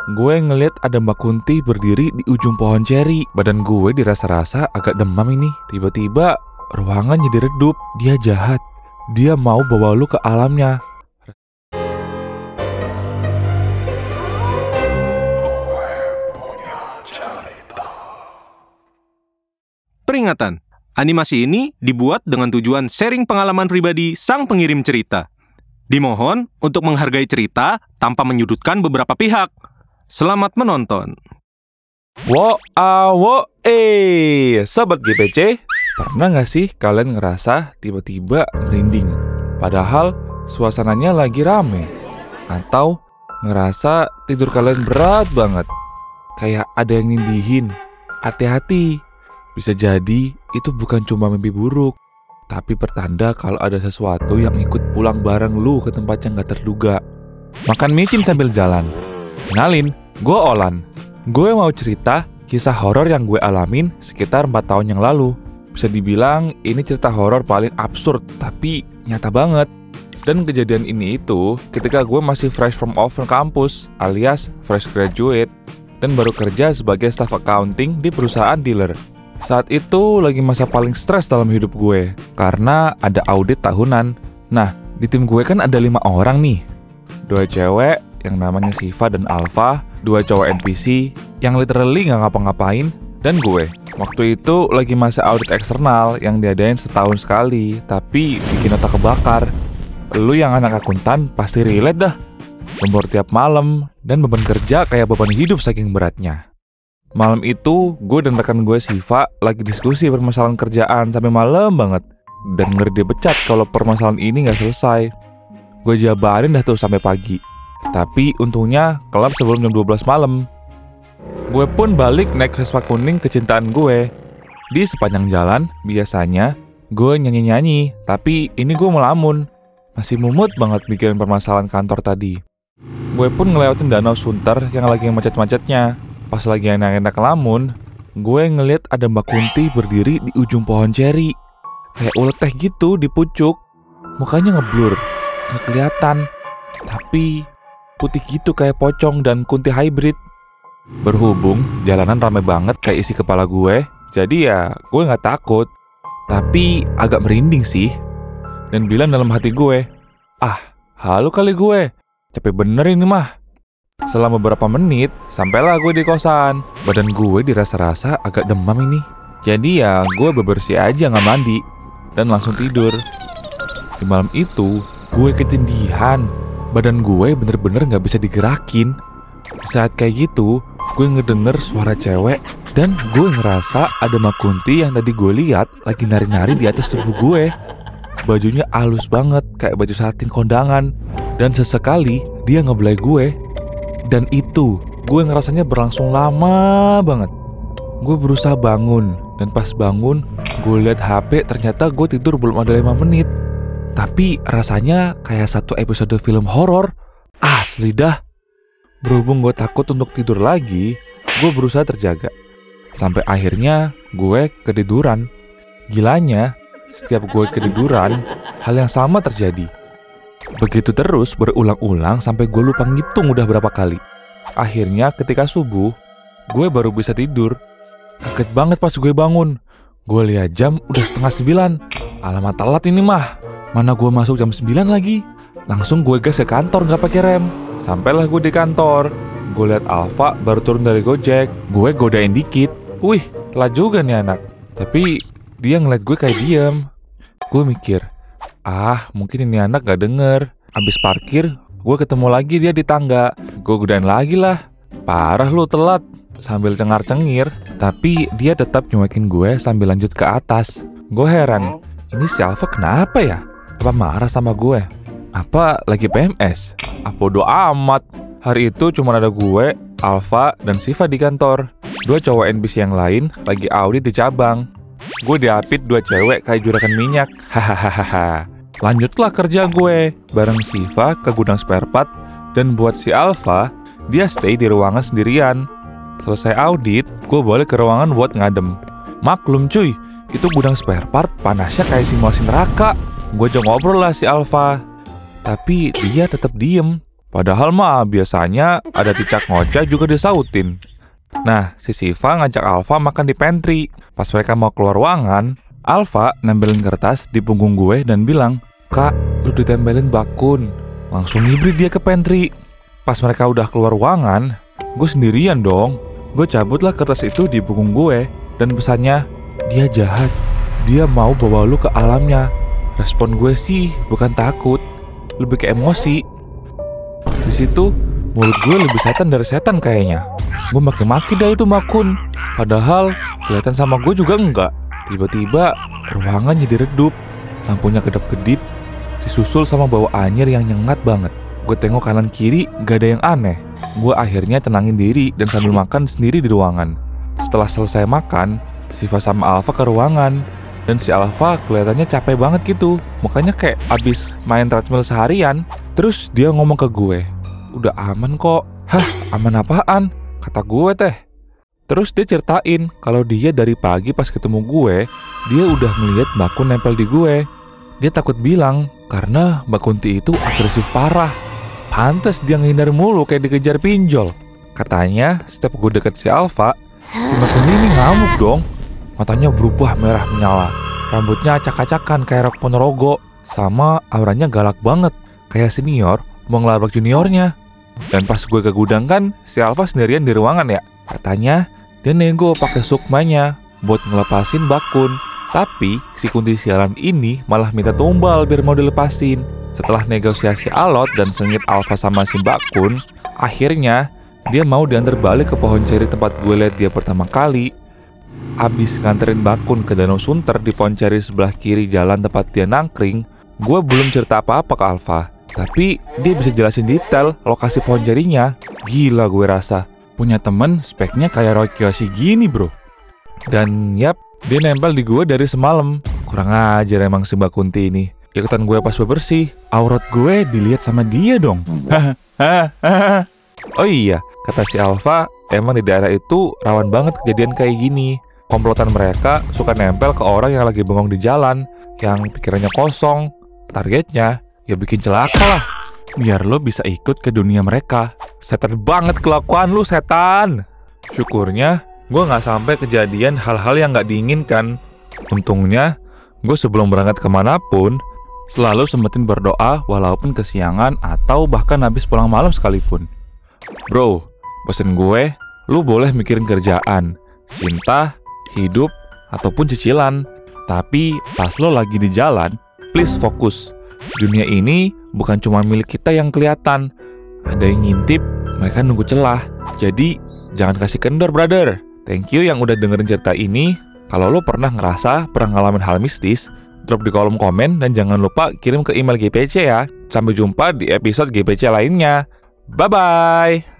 gue ngeliat ada Mbak Kunti berdiri di ujung pohon ceri. Badan gue dirasa-rasa agak demam ini. Tiba-tiba ruangan jadi redup. Dia jahat. Dia mau bawa lu ke alamnya. Peringatan, animasi ini dibuat dengan tujuan sharing pengalaman pribadi sang pengirim cerita. Dimohon untuk menghargai cerita tanpa menyudutkan beberapa pihak. Selamat menonton. Sobat GPC, pernah gak sih kalian ngerasa tiba-tiba merinding? Padahal suasananya lagi rame. Atau ngerasa tidur kalian berat banget, kayak ada yang nindihin. Hati-hati, bisa jadi itu bukan cuma mimpi buruk, tapi pertanda kalau ada sesuatu yang ikut pulang bareng lu ke tempat yang gak terduga. Makan micin sambil jalan. Kenalin, gue Olan. Gue mau cerita kisah horor yang gue alamin sekitar 4 tahun yang lalu. Bisa dibilang ini cerita horor paling absurd, tapi nyata banget. Dan kejadian ini itu ketika gue masih fresh from kampus, alias fresh graduate, dan baru kerja sebagai staff accounting di perusahaan dealer. Saat itu lagi masa paling stres dalam hidup gue, karena ada audit tahunan. Nah, di tim gue kan ada 5 orang nih. 2 cewek yang namanya Siva dan Alfa, 2 cowok NPC yang literally gak ngapa-ngapain, dan gue. Waktu itu lagi masa audit eksternal yang diadain setahun sekali, tapi bikin otak kebakar. Lu yang anak akuntan pasti relate dah. Lembur tiap malam, dan beban kerja kayak beban hidup saking beratnya. Malam itu, gue dan rekan gue Siva lagi diskusi permasalahan kerjaan sampai malam banget. Dan ngeri dipecat kalau permasalahan ini gak selesai. Gue jabarin dah tuh sampai pagi. Tapi untungnya kelar sebelum jam 12 malam. Gue pun balik naik Vespa kuning kecintaan gue. Di sepanjang jalan, biasanya gue nyanyi-nyanyi, tapi ini gue melamun. Masih mumut banget mikirin permasalahan kantor tadi. Gue pun ngelewatin Danau Sunter yang lagi macet-macetnya. Pas lagi enak-enak ngelamun, gue ngeliat ada Mbak Kunti berdiri di ujung pohon ceri. Kayak ulet teh gitu di pucuk. Mukanya ngeblur, gak kelihatan, tapi putih gitu kayak pocong dan kunti hybrid. Berhubung jalanan rame banget kayak isi kepala gue, jadi ya gue gak takut, tapi agak merinding sih. Dan bilang dalam hati gue, halu kali gue, capek bener ini mah. Selama beberapa menit, sampailah gue di kosan. Badan gue dirasa-rasa agak demam ini. Jadi ya gue bebersih aja gak mandi, dan langsung tidur. Di malam itu, gue ketindihan. Badan gue bener-bener gak bisa digerakin. Saat kayak gitu, gue ngedenger suara cewek, dan gue ngerasa ada Mbak Kunti yang tadi gue lihat lagi nari-nari di atas tubuh gue. Bajunya halus banget, kayak baju satin kondangan. Dan sesekali dia ngebelai gue. Dan itu, gue ngerasanya berlangsung lama banget. Gue berusaha bangun, dan pas bangun, gue lihat HP, ternyata gue tidur belum ada 5 menit. Tapi rasanya kayak satu episode film horor. Asli dah. Berhubung gue takut untuk tidur lagi, gue berusaha terjaga. Sampai akhirnya gue ketiduran. Gilanya, setiap gue ketiduran, hal yang sama terjadi. Begitu terus berulang-ulang sampai gue lupa ngitung udah berapa kali. Akhirnya ketika subuh, gue baru bisa tidur. Kaget banget pas gue bangun. Gue lihat jam udah 8:30. Alamat telat ini mah. Mana gue masuk jam 9 lagi. Langsung gue gas ke kantor gak pakai rem. Sampailah gue di kantor. Gue lihat Alfa baru turun dari Gojek. Gue godain dikit. Wih, telat juga nih anak. Tapi dia ngeliat gue kayak diem. Gue mikir, mungkin ini anak gak denger. Abis parkir, gue ketemu lagi dia di tangga. Gue godain lagi lah. Parah lu telat. Sambil cengar-cengir. Tapi dia tetap nyuekin gue sambil lanjut ke atas. Gue heran, ini si Alfa kenapa ya? Apa marah sama gue? Apa lagi PMS? Bodo amat. Hari itu cuma ada gue, Alfa, dan Siva di kantor. 2 cowok NPC yang lain lagi audit di cabang. Gue diapit 2 cewek kayak juragan minyak. Hahaha. Lanjutlah kerja gue bareng Siva ke gudang spare part. Dan buat si Alfa, dia stay di ruangan sendirian. Selesai audit, gue balik ke ruangan buat ngadem. Maklum cuy, itu gudang spare part panasnya kayak simulasi neraka. Gue ajak ngobrol lah si Alfa, tapi dia tetap diem. Padahal mah biasanya ada cicak ngoceh juga disautin. Nah, si Siva ngajak Alfa makan di pantry. Pas mereka mau keluar ruangan, Alfa nempelin kertas di punggung gue dan bilang, "Kak, lu ditempelin bakun." Langsung ngibrit dia ke pantry. Pas mereka udah keluar ruangan, gue sendirian dong. Gue cabutlah kertas itu di punggung gue dan pesannya, "Dia jahat. Dia mau bawa lu ke alamnya." Respon gue sih bukan takut, lebih ke emosi. Di situ mulut gue lebih setan dari setan kayaknya. Gue maki-maki dah itu Makun. Padahal kelihatan sama gue juga enggak. Tiba-tiba ruangan jadi redup, lampunya kedap-kedip, disusul sama bau anyir yang nyengat banget. Gue tengok kanan kiri, gak ada yang aneh. Gue akhirnya tenangin diri dan sambil makan sendiri di ruangan. Setelah selesai makan, Siva sama Alfa ke ruangan. Dan si Alfa kelihatannya capek banget gitu. Mukanya kayak abis main treadmill seharian. Terus dia ngomong ke gue, "Udah aman kok." "Hah, aman apaan?" kata gue teh. Terus dia ceritain kalau dia dari pagi pas ketemu gue, dia udah ngeliat Mbak Kun nempel di gue. Dia takut bilang karena Mbak Kunti itu agresif parah. Pantes dia ngehindar mulu kayak dikejar pinjol. Katanya setiap gue deket si Alfa, si Mbak Kunti ini ngamuk dong. Matanya berubah merah menyala, rambutnya acak-acakan kayak rok Ponorogo, sama auranya galak banget kayak senior mau ngelabrak juniornya. Dan pas gue ke gudang kan, si Alfa sendirian di ruangan ya. Katanya dia nego pakai sukmanya buat ngelepasin Bakun. Tapi si Kunti sialan ini malah minta tumbal biar mau dilepasin. Setelah negosiasi alot dan sengit Alfa sama si Bakun, akhirnya dia mau diantar balik ke pohon ceri tempat gue liat dia pertama kali. Abis nganterin Bakun ke Danau Sunter di pohon ceri sebelah kiri jalan tempat dia nangkring, gue belum cerita apa-apa ke Alfa. Tapi dia bisa jelasin detail lokasi pohon cerinya. Gila gue rasa. Punya temen speknya kayak Roy Kiyoshi gini bro. Dan yap, dia nempel di gue dari semalam. Kurang ajar emang si Mbak Kunti ini. Ikutan gue pas bebersih, aurat gue dilihat sama dia dong. Oh iya, kata si Alfa, emang di daerah itu rawan banget kejadian kayak gini. Komplotan mereka suka nempel ke orang yang lagi bengong di jalan, yang pikirannya kosong. Targetnya ya bikin celaka lah, biar lo bisa ikut ke dunia mereka. Setan banget kelakuan lu, setan. Syukurnya gue gak sampai kejadian hal-hal yang gak diinginkan. Untungnya gue sebelum berangkat kemanapun selalu sempetin berdoa walaupun kesiangan atau bahkan habis pulang malam sekalipun. Bro, pesen gue, lu boleh mikirin kerjaan, cinta, hidup, ataupun cicilan. Tapi pas lo lagi di jalan, please fokus. Dunia ini bukan cuma milik kita yang kelihatan. Ada yang ngintip, mereka nunggu celah. Jadi jangan kasih kendor, brother. Thank you yang udah dengerin cerita ini. Kalau lo pernah ngerasa pernah ngalamin hal mistis, drop di kolom komen dan jangan lupa kirim ke email GPC ya. Sampai jumpa di episode GPC lainnya. Bye-bye.